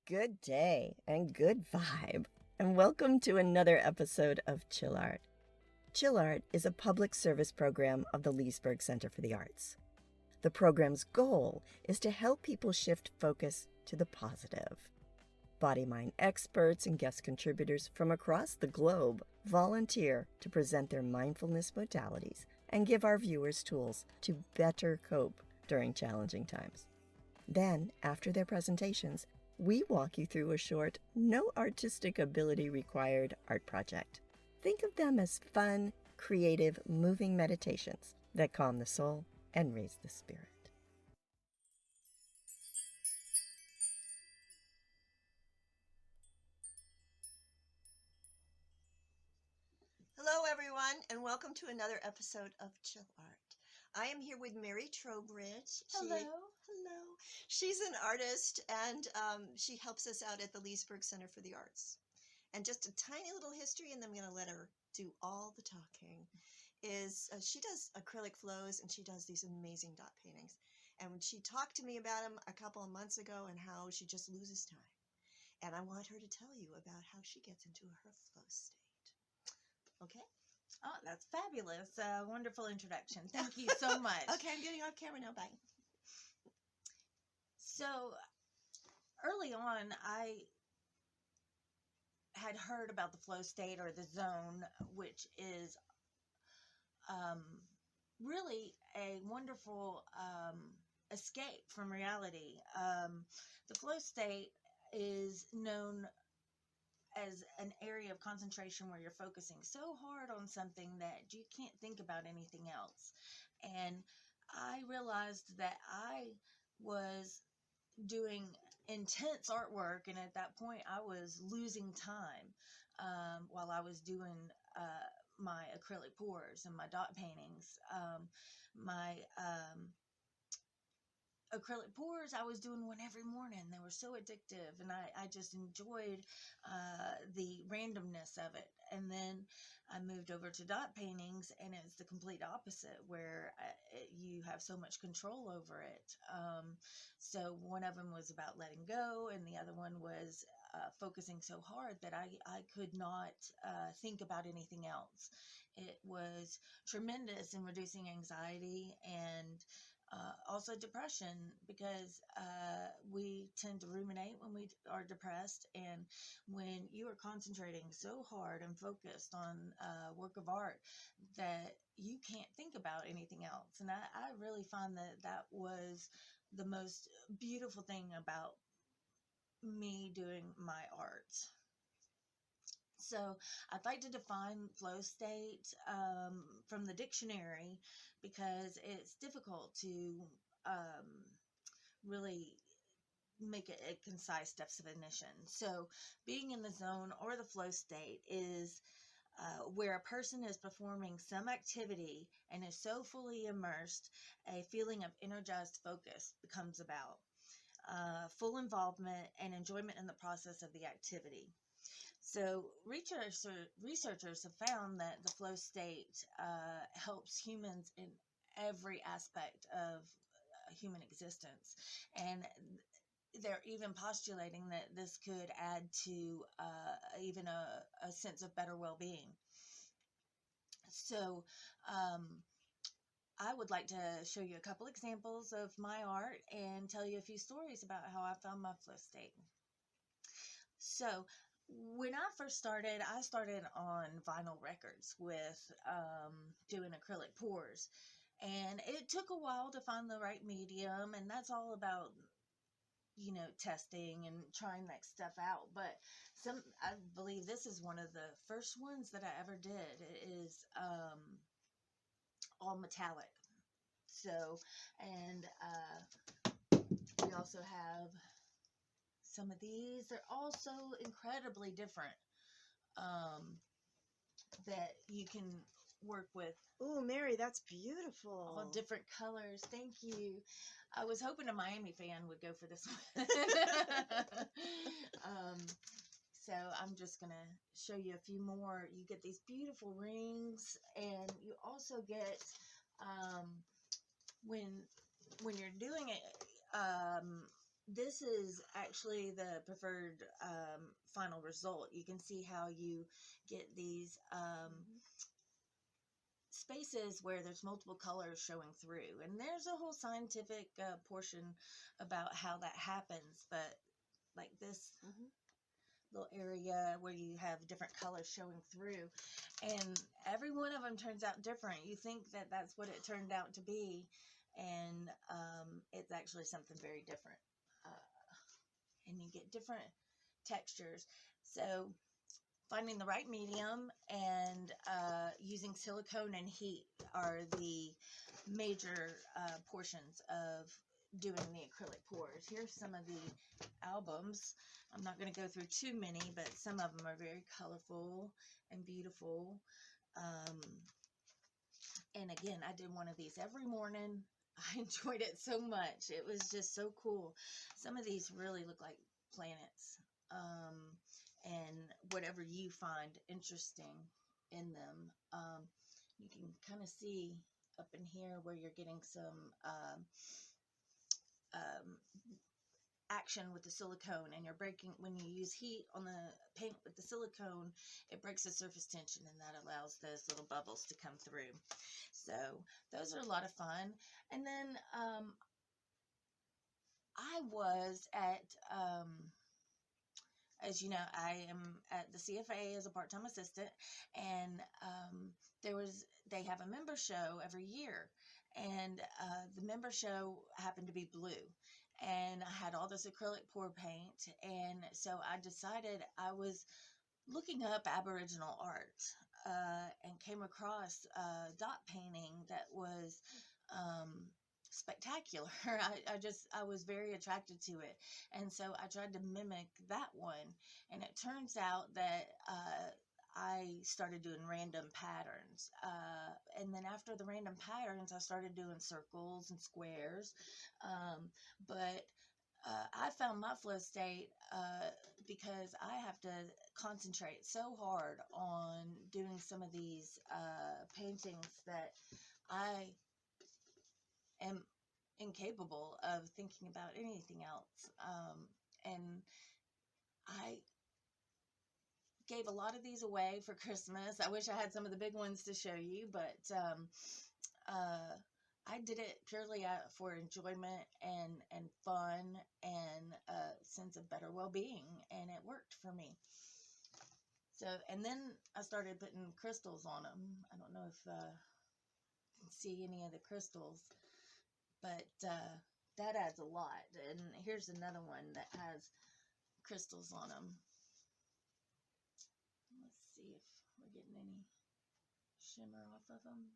Good day and good vibe, and welcome to another episode of Chill Art. Chill Art is a public service program of the Leesburg Center for the Arts. The program's goal is to help people shift focus to the positive. Body-mind experts and guest contributors from across the globe volunteer to present their mindfulness modalities and give our viewers tools to better cope during challenging times. Then, after their presentations, we walk you through a short, no artistic ability required art project. Think of them as fun, creative, moving meditations that calm the soul and raise the spirit. Hello, everyone, and welcome to another episode of Chill Art. I am here with Mary TROWBRIDGE. Hello. Hello. She's an artist, and she helps us out at the Leesburg Center for the Arts. And just a tiny little history, and then I'm going to let her do all the talking, is she does acrylic flows, and she does these amazing dot paintings. And when she talked to me about them a couple of months ago and how she just loses time. And I want her to tell you about how she gets into her flow state. Okay? Oh, that's fabulous. Wonderful introduction. Thank you so much. Okay, I'm getting off camera now. Bye. So, early on, I had heard about the flow state or the zone, which is really a wonderful escape from reality. The flow state is known as an area of concentration where you're focusing so hard on something that you can't think about anything else. And I realized that I was doing intense artwork, and at that point I was losing time while I was doing my acrylic pours and my dot paintings. My acrylic pours, I was doing one every morning. They were so addictive, and I just enjoyed the randomness of it. And then I moved over to dot paintings, and it's the complete opposite, where you have so much control over it. So one of them was about letting go, and the other one was focusing so hard that I could not think about anything else. It was tremendous in reducing anxiety and also depression, because we tend to ruminate when we are depressed, and when you are concentrating so hard and focused on a work of art that you can't think about anything else. And I really find that was the most beautiful thing about me doing my art. So I'd like to define flow state from the dictionary, because it's difficult to really make it a concise definition. So being in the zone or the flow state is where a person is performing some activity and is so fully immersed, a feeling of energized focus becomes about. Full involvement and enjoyment in the process of the activity. So researchers have found that the flow state helps humans in every aspect of human existence. And they're even postulating that this could add to even a sense of better well-being. So I would like to show you a couple examples of my art and tell you a few stories about how I found my flow state. So when I first started, I started on vinyl records with doing acrylic pours. And it took a while to find the right medium, and that's all about, testing and trying that stuff out. But I believe this is one of the first ones that I ever did. It is all metallic. So, and we also have some of these. They're also incredibly different that you can work with. Oh, Mary, that's beautiful. All different colors. Thank you. I was hoping a Miami fan would go for this one. So I'm just going to show you a few more. You get these beautiful rings, and you also get, when you're doing it, this is actually the preferred final result. You can see how you get these spaces where there's multiple colors showing through, and there's a whole scientific portion about how that happens, but like this little area where you have different colors showing through, and every one of them turns out different. You think that that's what it turned out to be, and it's actually something very different, and you get different textures. So finding the right medium and using silicone and heat are the major portions of doing the acrylic pours. Here's some of the albums. I'm not going to go through too many, but some of them are very colorful and beautiful. And again, I did one of these every morning. I enjoyed it so much. It was just so cool. Some of these really look like planets. And whatever you find interesting in them. You can kind of see up in here where you're getting some action with the silicone, and you're breaking, when you use heat on the paint with the silicone, it breaks the surface tension, and that allows those little bubbles to come through. So those are a lot of fun. And then I was at as you know, I am at the CFA as a part-time assistant, and they have a member show every year, and the member show happened to be blue, and I had all this acrylic pour paint, and so I decided, I was looking up Aboriginal art and came across dot painting that was spectacular. I was very attracted to it, and so I tried to mimic that one, and it turns out that I started doing random patterns, and then after the random patterns I started doing circles and squares, but I found my flow state because I have to concentrate so hard on doing some of these paintings that I am incapable of thinking about anything else. And I gave a lot of these away for Christmas. I wish I had some of the big ones to show you, but I did it purely for enjoyment and fun and a sense of better well-being, and it worked for me. So, and then I started putting crystals on them. I don't know if you can see any of the crystals, but that adds a lot. And here's another one that has crystals on them. Let's see if we're getting any shimmer off of them.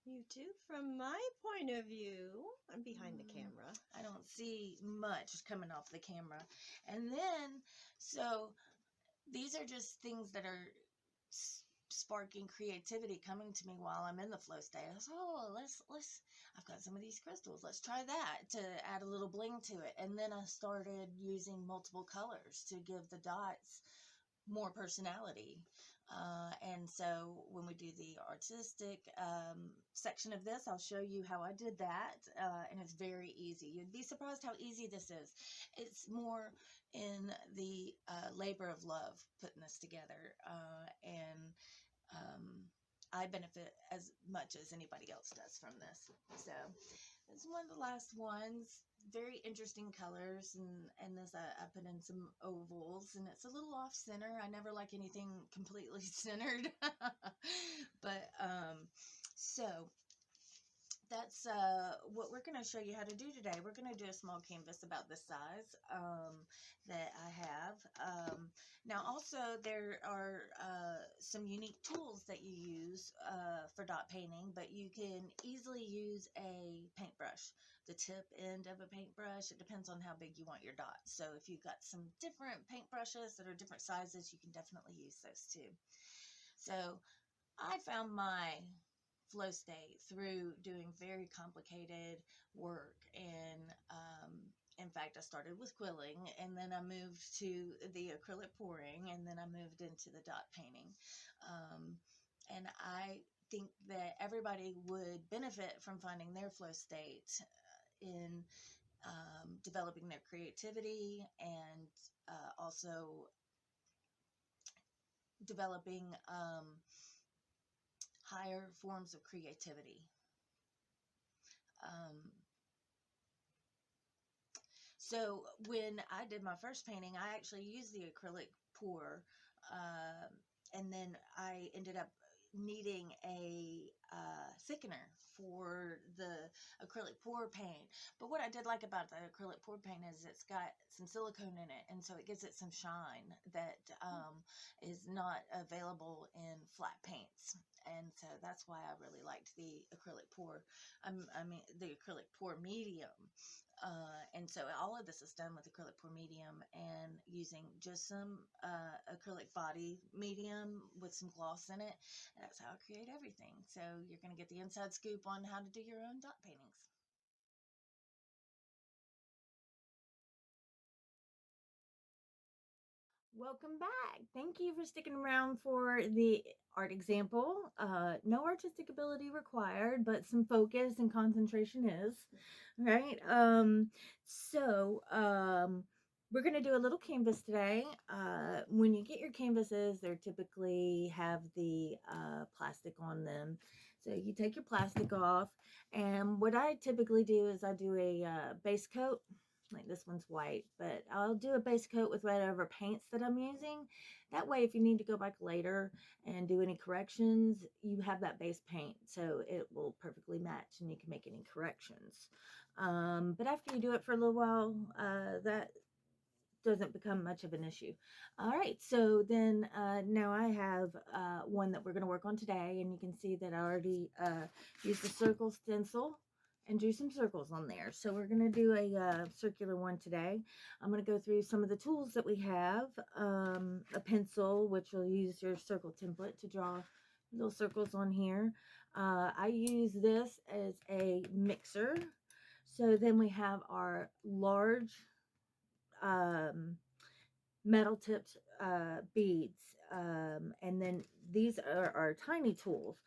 You too, from my point of view, I'm behind the camera. I don't see much coming off the camera. And then, so these are just things that are sparking creativity coming to me while I'm in the flow state. I was, I've got some of these crystals. Let's try that to add a little bling to it. And then I started using multiple colors to give the dots more personality. And so when we do the artistic section of this, I'll show you how I did that, and it's very easy. You'd be surprised how easy this is. It's more in the labor of love putting this together, and I benefit as much as anybody else does from this. So this is one of the last ones. Very interesting colors, and this I put in some ovals, and it's a little off center. I never like anything completely centered. But so that's what we're going to show you how to do today. We're going to do a small canvas about this size that I have. Now also there are some unique tools that you use for dot painting, but you can easily use a paintbrush, the tip end of a paintbrush. It depends on how big you want your dots. So if you've got some different paintbrushes that are different sizes, you can definitely use those too. So I found my flow state through doing very complicated work, and in fact I started with quilling, and then I moved to the acrylic pouring, and then I moved into the dot painting, and I think that everybody would benefit from finding their flow state in developing their creativity, and also developing higher forms of creativity. So when I did my first painting, I actually used the acrylic pour, and then I ended up needing a thickener for the acrylic pour paint. But what I did like about the acrylic pour paint is it's got some silicone in it, and so it gives it some shine that is not available in flat paints. And so that's why I really liked the acrylic pour. I mean the acrylic pour medium. And so all of this is done with acrylic pour medium and using just some acrylic body medium with some gloss in it. That's how I create everything. So you're going to get the inside scoop on how to do your own dot paintings. Welcome back. Thank you for sticking around for the art example. No artistic ability required, but some focus and concentration is, right? We're going to do a little canvas today. When you get your canvases, they typically have the plastic on them. So you take your plastic off, and what I typically do is I do a base coat. Like this one's white, but I'll do a base coat with whatever paints that I'm using. That way, if you need to go back later and do any corrections, you have that base paint, so it will perfectly match and you can make any corrections. But after you do it for a little while, that doesn't become much of an issue. All right, so then now I have one that we're going to work on today, and you can see that I already used the circle stencil and drew some circles on there. So we're going to do a circular one today. I'm going to go through some of the tools that we have. A pencil, which will use your circle template to draw little circles on here. I use this as a mixer. So then we have our large metal tipped beads, and then these are our tiny tools.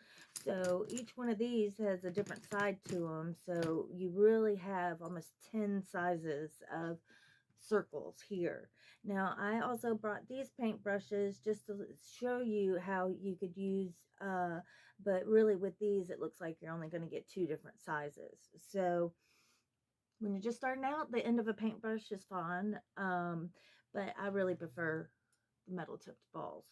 So each one of these has a different side to them, so you really have almost 10 sizes of circles here. Now I also brought these paint brushes just to show you how you could use but really with these it looks like you're only going to get 2 different sizes. So when you're just starting out, the end of a paintbrush is fine, but I really prefer the metal tipped balls.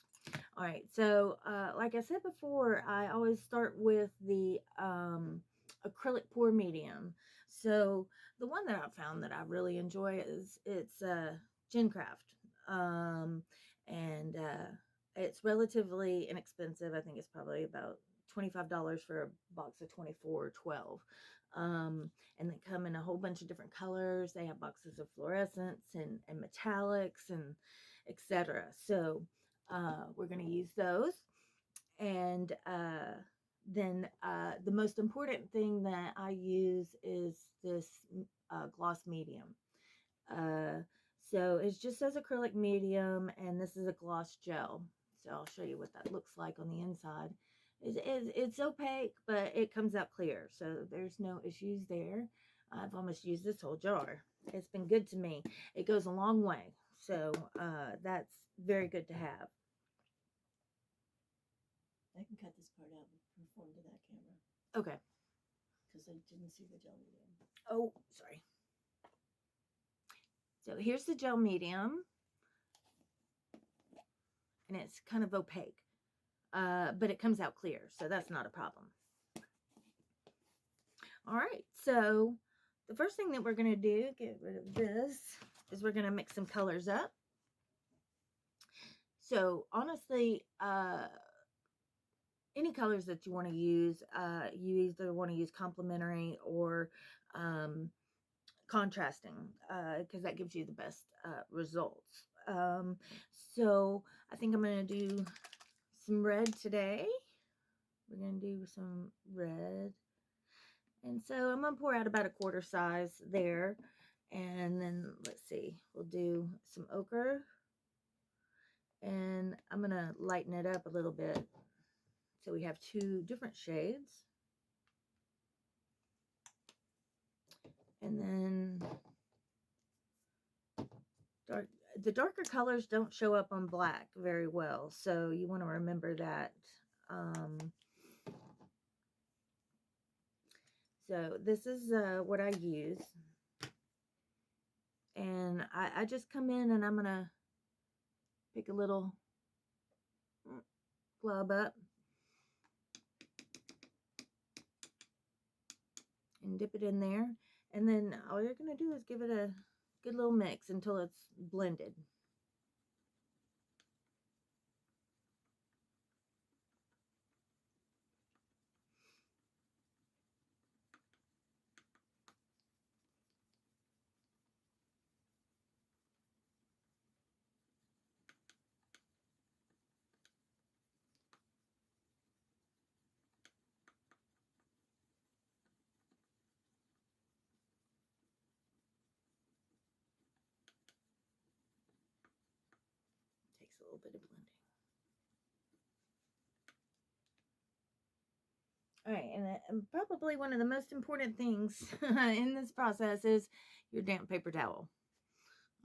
All right, so like I said before, I always start with the acrylic pour medium. So the one that I found that I really enjoy is it's Gencraft, and it's relatively inexpensive. I think it's probably about $25 for a box of 24 or 12. And they come in a whole bunch of different colors. They have boxes of fluorescents and metallics and etc. So we're going to use those. And then the most important thing that I use is this gloss medium. So it just says acrylic medium, and this is a gloss gel. So I'll show you what that looks like on the inside. It's opaque, but it comes out clear, so there's no issues there. I've almost used this whole jar. It's been good to me. It goes a long way, so that's very good to have. I can cut this part out and conform to that camera Okay. because I didn't see the gel medium. Oh, sorry. So here's the gel medium, and it's kind of opaque, but it comes out clear, so that's not a problem. All right, so the first thing that we're going to do, get rid of this, is we're going to mix some colors up. So honestly, any colors that you want to use, you either want to use complementary or contrasting, because that gives you the best results. So I think I'm going to do some red today. We're going to do some red. And so I'm going to pour out about a quarter size there. And then let's see, we'll do some ochre. And I'm going to lighten it up a little bit. So we have 2 different shades. And then The darker colors don't show up on black very well, so you want to remember that. Um, so this is what I use, and I just come in and I'm gonna pick a little glub up and dip it in there, and then all you're gonna do is give it a good little mix until it's blended. Takes a little bit of blending. All right, and probably one of the most important things in this process is your damp paper towel.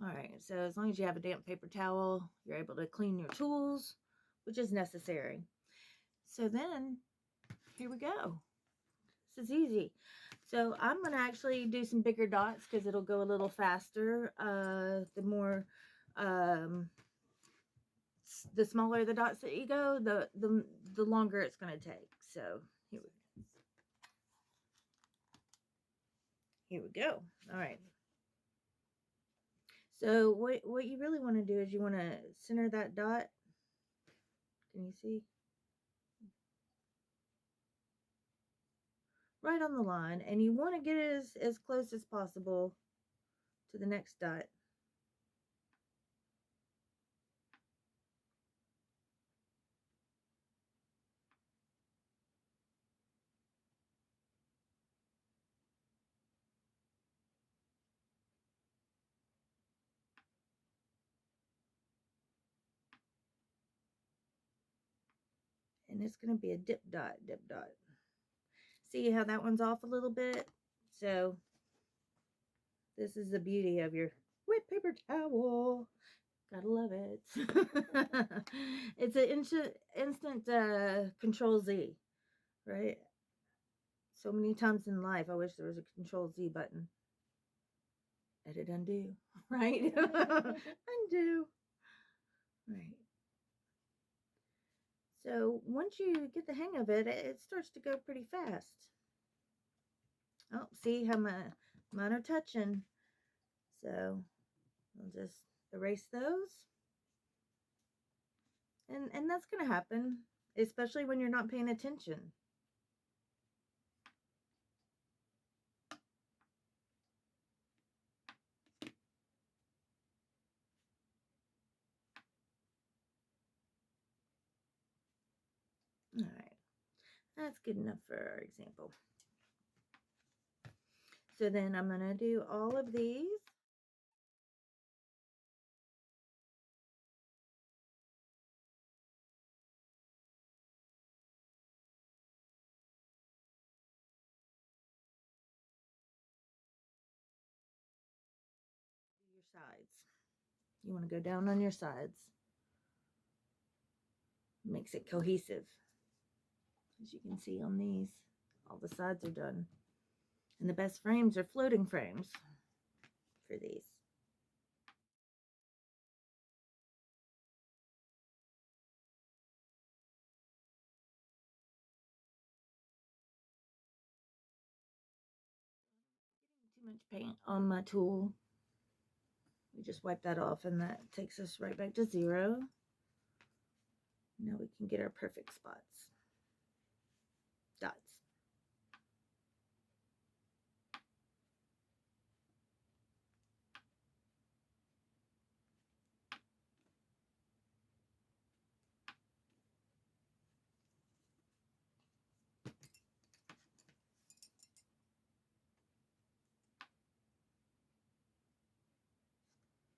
All right, so as long as you have a damp paper towel, you're able to clean your tools, which is necessary. So then, here we go. This is easy. So I'm going to actually do some bigger dots because it'll go a little faster. The more, the smaller the dots that you go, the longer it's going to take. So here we go. All right. So what you really want to do is you want to center that dot. Can you see? Right on the line, and you want to get it as close as possible to the next dot. And it's going to be a dip dot, dip dot. See how that one's off a little bit? So this is the beauty of your wet paper towel. Gotta love it. It's an instant control Z, right? So many times in life, I wish there was a control Z button. Edit, undo, right? Undo. Right. So once you get the hang of it, it starts to go pretty fast. Oh, see how mine are touching. So I'll just erase those. And that's going to happen, especially when you're not paying attention. All right, that's good enough for our example. So then I'm going to do all of these. Your sides. You want to go down on your sides. Makes it cohesive. As you can see on these, all the sides are done. And the best frames are floating frames for these. Too much paint on my tool. We just wipe that off and that takes us right back to 0. Now we can get our perfect spots. Dots.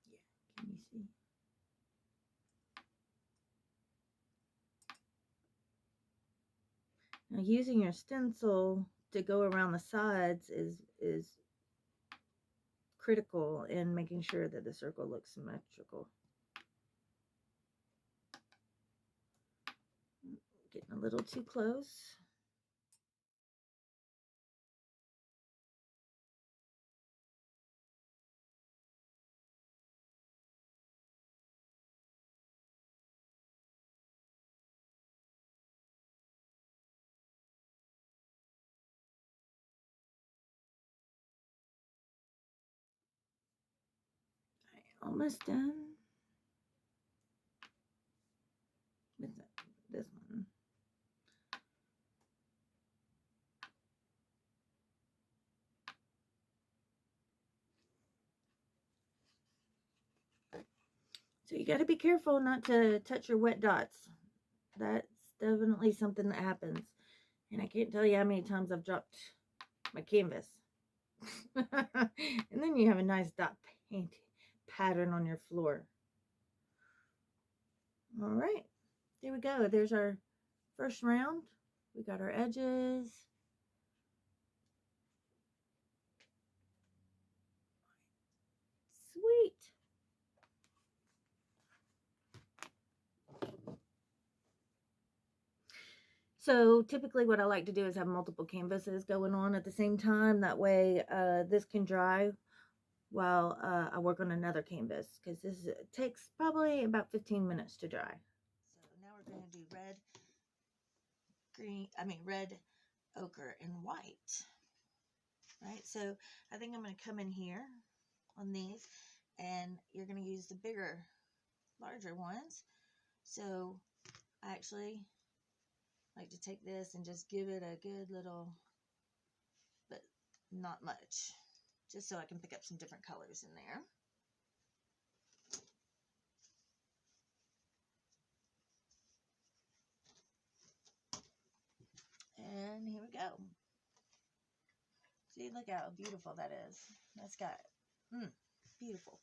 Yeah, can you see? Now using your stencil to go around the sides is critical in making sure that the circle looks symmetrical. Getting a little too close. Almost done with this one. So you got to be careful not to touch your wet dots. That's definitely something that happens. And I can't tell you how many times I've dropped my canvas. And then you have a nice dot paint pattern on your floor. All right, there we go. There's our first round. We got our edges. Sweet. So typically what I like to do is have multiple canvases going on at the same time. That way this can dry while I work on another canvas, because this takes probably about 15 minutes to dry. So now we're going to do red, ochre, and white. Right, so I think I'm going to come in here on these, and you're going to use the bigger, larger ones. So I actually like to take this and just give it a good little, but not much, just so I can pick up some different colors in there. And here we go. See, look how beautiful that is. That's got, beautiful.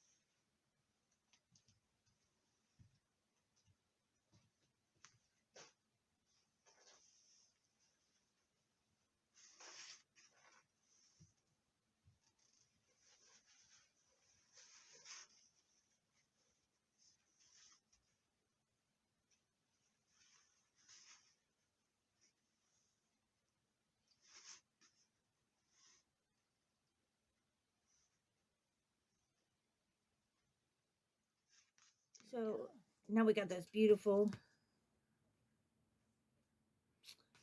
So now we got those beautiful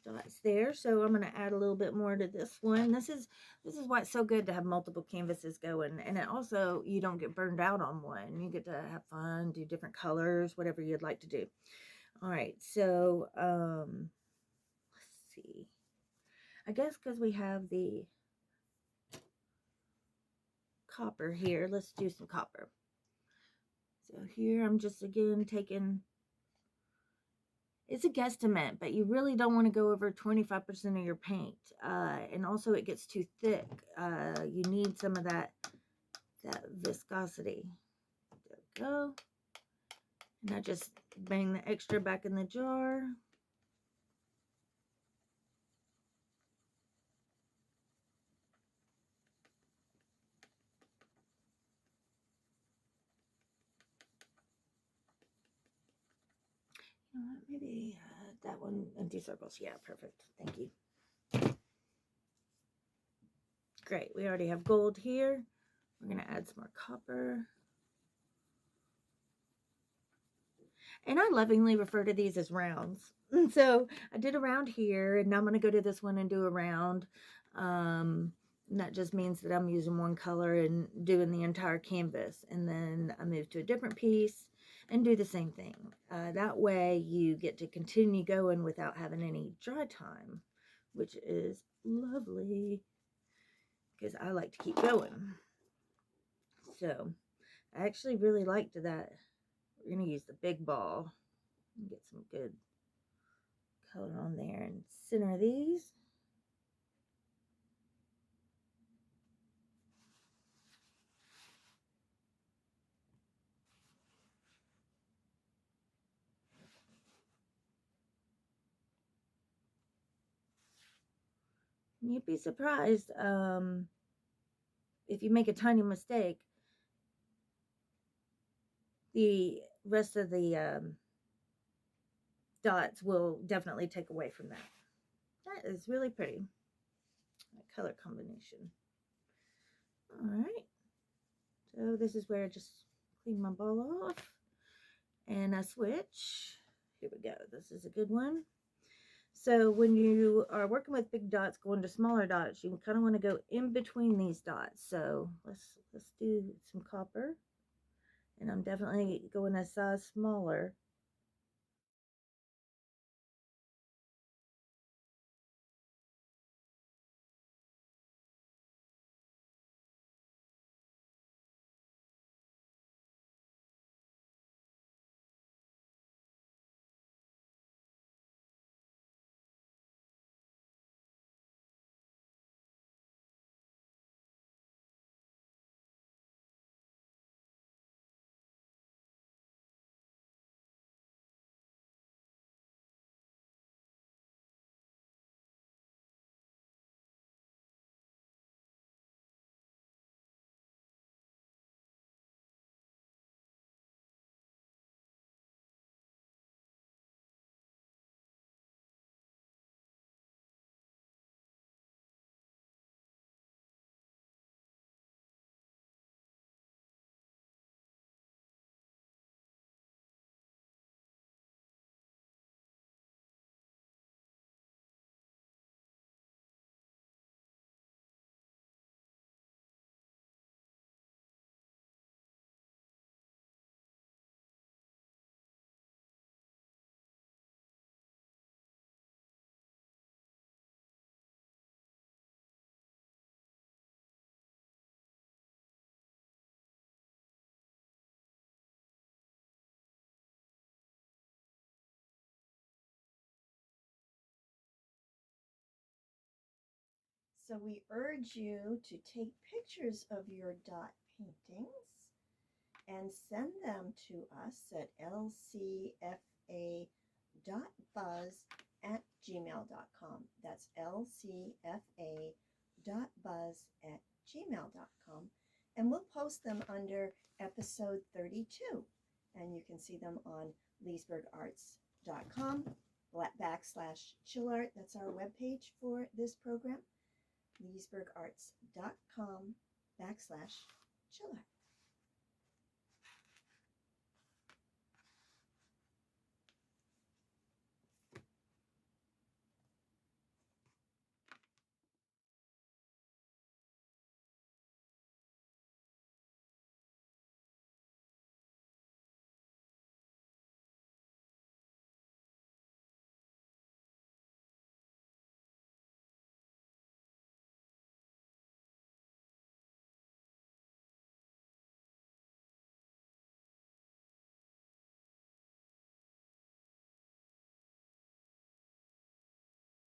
dots there. So I'm going to add a little bit more to this one. This is why it's so good to have multiple canvases going, and it also, you don't get burned out on one. You get to have fun, do different colors, whatever you'd like to do. All right, so let's see. I guess because we have the copper here, let's do some copper. So here I'm just again taking, it's a guesstimate, but you really don't want to go over 25% of your paint. And also it gets too thick. You need some of that viscosity. There we go. And I just bang the extra back in the jar. You know what, maybe that one, empty circles. Yeah, perfect. Thank you. Great, we already have gold here. We're going to add some more copper. And I lovingly refer to these as rounds. And so I did a round here, and now I'm going to go to this one and do a round. And that just means that I'm using one color and doing the entire canvas. And then I move to a different piece and do the same thing. That way you get to continue going without having any dry time, which is lovely because I like to keep going. So I actually really liked that. We're going to use the big ball and get some good color on there and center these. You'd be surprised. if you make a tiny mistake, the rest of the dots will definitely take away from that. That is really pretty. That color combination. All right. So this is where I just clean my ball off. And I switch. Here we go. This is a good one. So when you are working with big dots going to smaller dots, you kind of want to go in between these dots. So let's do some copper. And I'm definitely going a size smaller. So we urge you to take pictures of your dot paintings and send them to us at lcfa.buzz@gmail.com. That's lcfa.buzz@gmail.com. And we'll post them under episode 32. And you can see them on leesburgarts.com/chillart. That's our webpage for this program. leesburgarts.com/chillart.